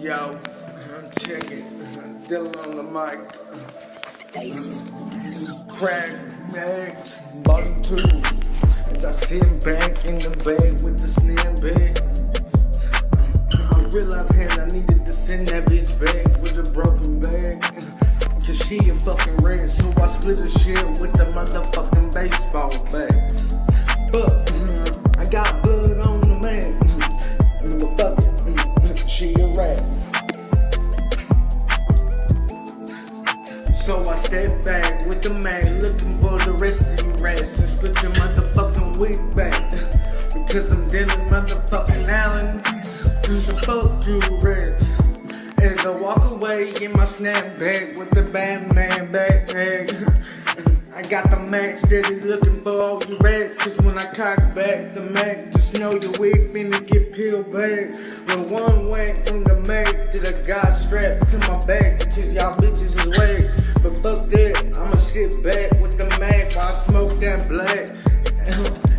Yo, check it. Dylan on the mic. Ace. Crack Max, button 2. As I sit back in the bag with the snare bag. I realized I needed to send that bitch back with a broken bag. Cause she a fucking red, so I split the shit with the motherfucking baseball bat. But I got blood on the man. Motherfucker, she a rat. So I step back with the man, looking for the rest of you rats, and split your motherfucking wig back. Because I'm dealing motherfucking Allen. So fuck you rats. As I walk away in my snapback with the Batman backpack. I got the Mac steady looking for all you rats. Cause when I cock back the Mac, just know your wig finna get peeled back. When one went from the Mac that I got strapped to my back. Because y'all bitches is whack. But fuck that, I'ma sit back with the Mac while I smoke that black.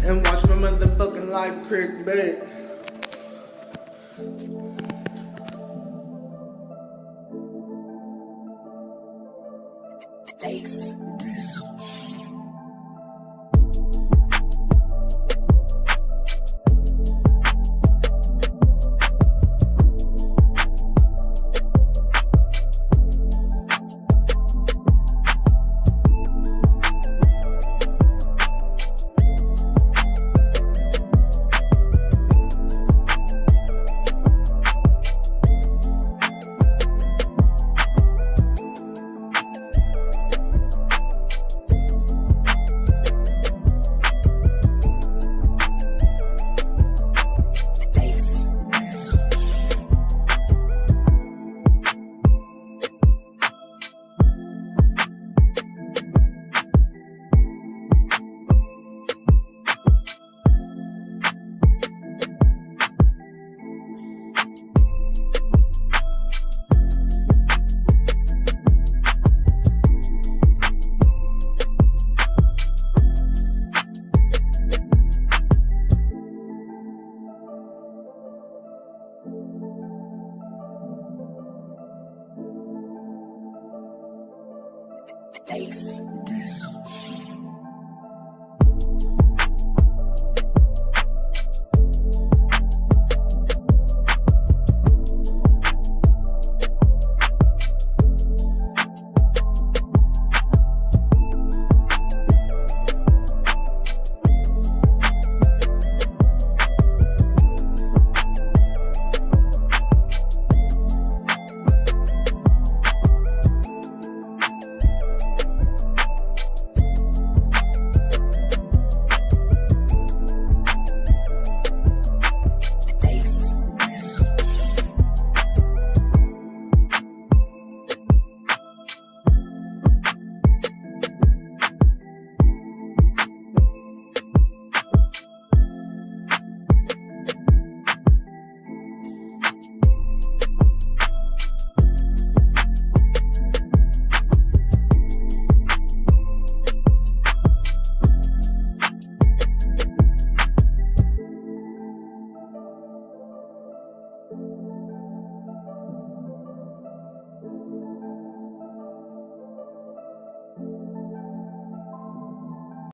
And watch my motherfucking life crack back. Ace. Ace.